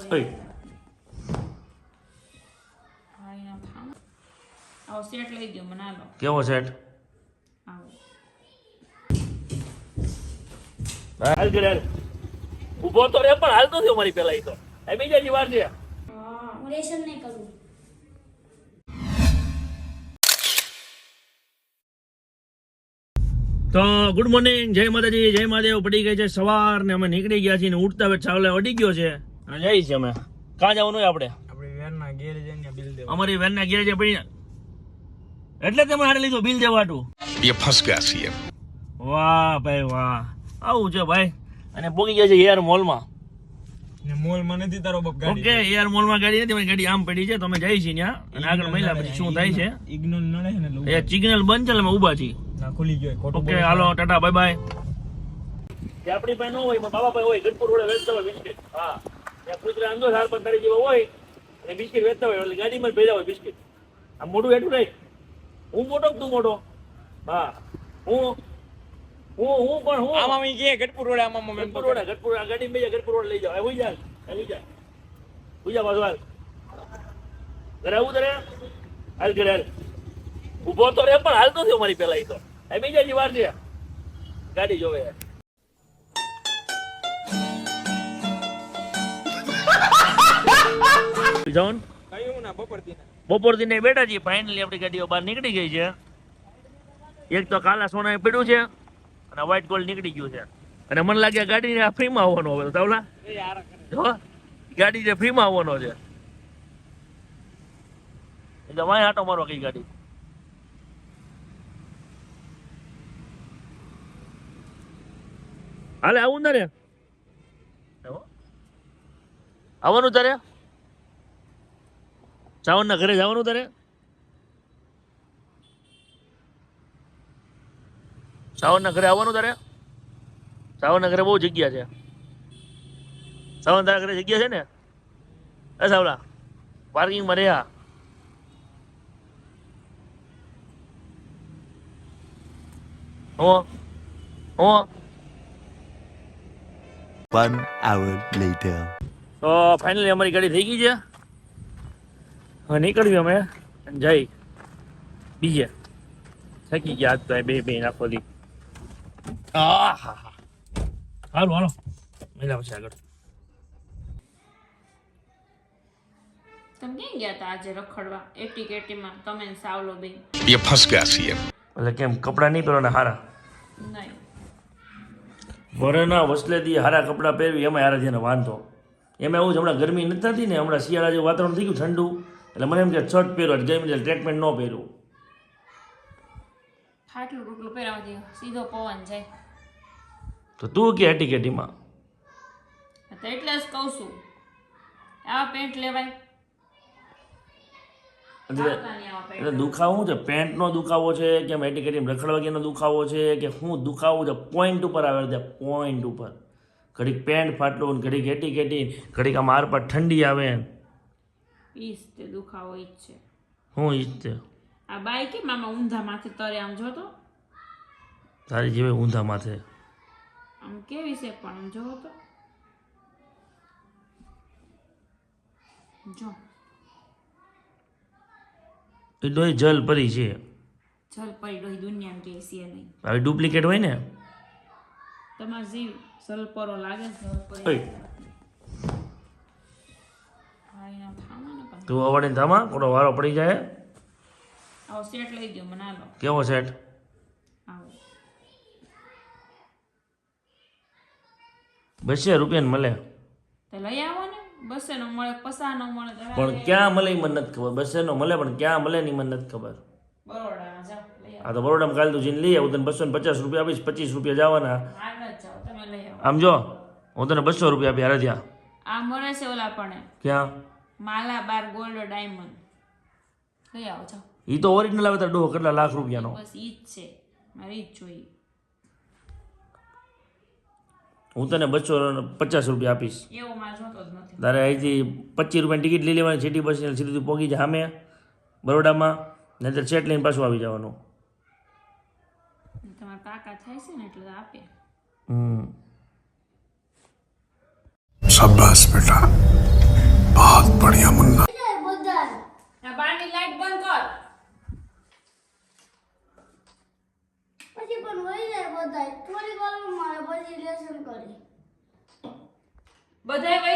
ઓય આવો સેટ લઈ દો મને આલો કેવો સેટ આવો હાલ ગરે ઊભો તો રે પણ હાલતો થયો મારી પેલા ઈ તો એ બીજાની વાર છે હું રેશન નહીં કરું તો ગુડ મોર્નિંગ જય માતાજી જય મહાદેવ પડી ગઈ છે સવાર ને અમે નીકળી ગયા છીએ ને ઉઠતા વેત ચાવલે અડી ગયો છે અને જઈએ છીએ અમે ક્યાં જવાનું હોય આપણે આપણી વેનના ગેરેજ ને બિલ દેવા અમારી વેનના ગેરેજ પડી એટલે તમે હારે લીધું બિલ દેવાટું ये फंस गया सीएम વાહ ભાઈ વાહ આવું છે ભાઈ અને પોગી ગયા છે એર મોલમાં ને મોલ માં નથી તારો બાપ ગાડી ઓકે એર મોલમાં ગાડી નથી મારી ગાડી આમ પડી છે તો અમે જઈએ છીએ ત્યાં અને આગળ મહિલા પછી શું થાય છે ઇગ્નોર નડે છે ને એ સિગ્નલ બંધ છે એટલે અમે ઊભા છીએ ના ખુલી ગયો ખોટું ઓકે હાલો ટાટા બાય બાય જે આપણી પાસે ન હોય બાબા ભાઈ હોય ગઢપુર રોડે વેચતા હોય બિસ્કિટ હા ત્યાં કુતરા અંદો સાર પર તારી જેવા હોય અને બિસ્કિટ વેચતા હોય એટલે ગાડીમાં જ ભેજા હોય બિસ્કિટ આ મોટું એટલું નહીં હું મોટો કે તું મોટો હા હું પણ હું આમાં મી કે ગઢપુર રોડ આમાં ગઢપુર રોડે ગઢપુર આ ગાડી બેજા ગઢપુર રોડ લઈ જાવ એ હોઈ જા પાછું હાલ ઘરે આવું તારે હાલ ઘરે હાલ ઊભો તો રે પણ હાલતો થયો મારી પેલા ઈ તો એ બીજાની વાર છે ગાડી જોવે જવાનું કયું ના બપોર દિને બેઠા છીએ ફાઇનલી આપણી ગાડીઓ બહાર નીકળી ગઈ છે એક તો કાલા સોના પડ્યું છે અને વ્હાઈટ ગોલ્ડ નીકળી ગયું છે અને મને લાગે ગાડી ફ્રીમાં આવવાનો હવે તાવલા જો ગાડી જે ફ્રીમાં આવવાનો છે એટલે વાય આટો મારો કઈ ગાડી હાલે આવું તારે આવવાનું તારે સાવનના ઘરે જવાનું તારે સાવનના ઘરે આવવાનું તારે સાવનના ઘરે બહુ જગ્યા છે સાવન તારા ઘરે જગ્યા છે ને એ સાવલા પાર્કિંગમાં રહ્યા હો 1 hour later. તો ફાઇનલી અમારી ગાડી થઈ ગઈ છે હવે નીકળ્યું અમે જઈ બીજે થકી ગયા આજ તો બે નાખો દી હાલો હાલો મહિલા પછી આગળ તમે ક્યાં ગયા હતા આજે રખડવા એટીકેટીમાં તમે ને સાવલો બેન ये फंस गया सीएम એટલે કેમ કપડાં નહીં પહેરવાના હારા નહીં વરના વસલેથી હારા કપડાં પહેરવી એમાં હારા છે ને વાંધો એમાં એવું છે હમણાં ગરમી નથી થતી ને હમણાં શિયાળા જેવું વાતાવરણ થઈ ગયું ઠંડુ એટલે મને એમ કે શર્ટ પહેરવા ગરમી ટ્રેકમેન્ટ ન પહેરવું ફાટલું ટૂટલું પહેરાવતી સીધો પવન જાય તો તું કે એટીકેટીમાં તો એટલે જ કહું છું આવા પેન્ટ લેવાય એટલે એટલે દુખાવો શું છે પેન્ટનો દુખાવો છે કે એટીકેટીમાં રખડવાગીનો દુખાવો છે કે શું દુખાવો છે પોઈન્ટ ઉપર આવે છે પોઈન્ટ ઉપર ઘડીક પેન્ટ ફાટલું ઘડીક એટીકેટી ઘડીક આમ આર પર ઠંડી આવે ઈસ તે દુખાવો ઈ જ છે હું ઈચ્છતે આ બાઈ કેમ આમાં ઊંધા માથે તરે આમ જોતો તારી જેવી ઊંધા માથે આમ કેવી છે પણ આમ જોવો તો જો એ ડોઈ જલ પરી છે જલ પડી ડોહી દુનિયામાં કે છે નહીં હવે ડુપ્લિકેટ હોય ને તમારો જીવ સલપરો લાગે છે જલ પરી ઓય ભાઈ ના થામા ને પણ તું અવાડીને થામા કોનો વારો પડી જાય આવો સેટ લઈ દો મને આલો કેવો સેટ આવો 200 રૂપિયા મળે તો લઈ આવો ને 200 નો મળે 50 નો મળે તો પણ ક્યાં મળે મને નથી ખબર 200 નો મળે પણ ક્યાં મળે ની મને નથી ખબર બરોડામાં જાઓ લઈ આવો આ તો બરોડામાં કાલ તું જઈને લઈ આવું તને 250 રૂપિયા આપીશ 25 રૂપિયા જવાના આગળ જ જાઓ તમે લઈ આવો આમ જો હું તને 200 રૂપિયા આપી હારે ત્યાં આ મળે છે ઓલા પણ ક્યાં માલાબાર ગોલ્ડ ડાયમંડ લઈ આવો જાઓ એ તો ઓરિજિનલ આવે તાર ડોહો કેટલા લાખ રૂપિયાનો બસ ઈ જ છે મારે ઈ જ જોઈએ હું તને 250 રૂપિયા આપીશ એવો મારે જોતો જ નથી તારે અહીંથી 25 રૂપિયાની ટિકિટ લઈ લેવાની સિટી બસ સીધી પહોંચી જાય સામે બરોડામાં નહીંતર સેટ લઈને પાછું આવી જવાનું તમારા કાકા થાય છે ને એટલે આપે शाबाश बेटा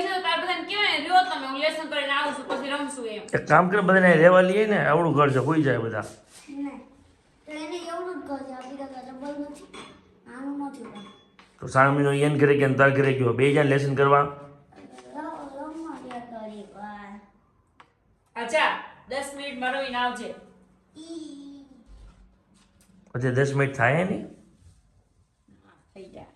છે તો તાર બધાને કહેવાય ને, રહ્યો તમે, હું લેસન કરીને આવું છું, પછી રમશું એમ. એક કામ કરે, બધાને રહેવા લઈએ ને, આવડું ઘર છે, હોઈ જાય બધા. તો સામીનો એન કરે કે તાર ઘરે ગયો, બે જણ લેસન કરવા. અચ્છા 10 મિનિટ મરોઈને આવજે. પછી 10 મિનિટ થાય નહીં. થઈ જાય.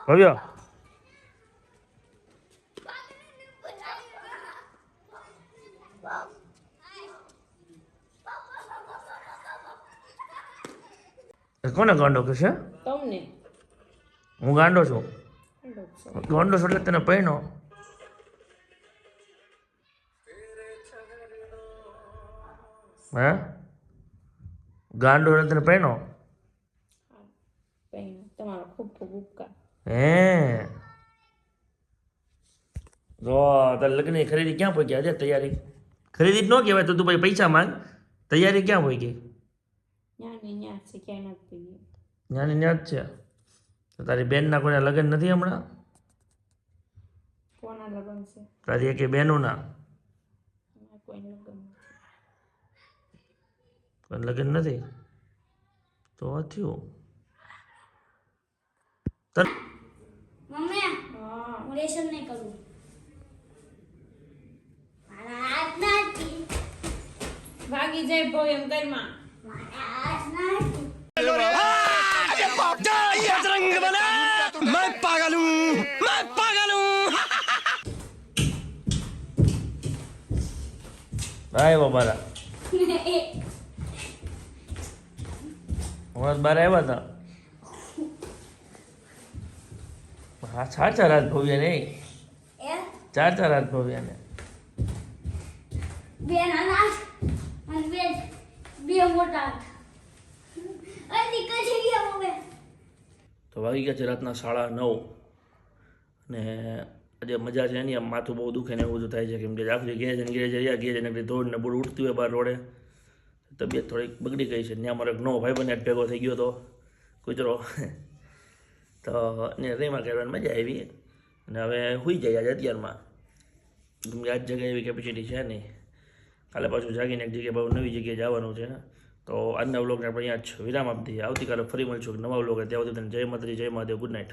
ભવ્ય કોને ગાંડો કહેશે? તમને હું ગાંડો છું. ગાંડો છું એટલે તને પૈણો. હે ગાંડો એટલે તને પૈણો. તમારો ખૂબ ખૂબ ઉપકાર. હે જો તારે લગ્નની ખરીદી ક્યાં પહોંચી? આજે તૈયારી ખરીદી જ ન કહેવાય તો તું ભાઈ પૈસા માંગ. તૈયારી ક્યાં પહોંચી? ન્યા છે, ક્યાંય નથી ગઈ. જ્ઞાની ન્યા જ છે. તો તારી બેનના કોઈના લગ્ન નથી હમણાં? કોના લગ્ન છે? તારી એકે બેનોના કોઈ લગ્ન નથી. કોઈ લગ્ન નથી તો થયું. મમ્મી હું લેસન નહીં કરું. મારા હાથ નથી. ભાગી જાય બહુ એમ ઘરમાં. મારા હાથ નથી. આવ્યા બારા હમણાં બાર આવ્યા હતા. હા ચાર હાથ ભવ્યા ને ચાર હાથ ભવ્યા ને બે નાના અને બે મોટા. અને કઈ ગયા મમ્મી? તો વાગી ગયા છે રાતના 9:30 ને આજે મજા છે નહીં. આમ માથું બહુ દુખે ને એવું બધું થાય છે કેમ કે આખરી ઘેર જઈને દોડ ને બોડ ઉઠતી હોય બહાર રોડે. તબિયત થોડીક બગડી ગઈ છે. ત્યાં મારો એક નવો ભાઈબંધ ભેગો થઈ ગયો હતો કૂતરો. તો એને રેમાં કરવાની મજા આવી અને હવે સુઈ જાય આજે 11માં. કેમ કે આજ જગ્યાએ એવી કેપેસિટી છે નહીં. કાલે પાછું જાગીને એક જગ્યાએ બહુ નવી જગ્યાએ જવાનું છે. તો આજના વ્લોગને આપણે અહીંયા જ વિરામ આપી દઈએ. આવતીકાલે ફરી મળશું નવા વ્લોગ. ત્યાં સુધી જય માતાજી, જય મહાદેવ, ગુડ નાઇટ.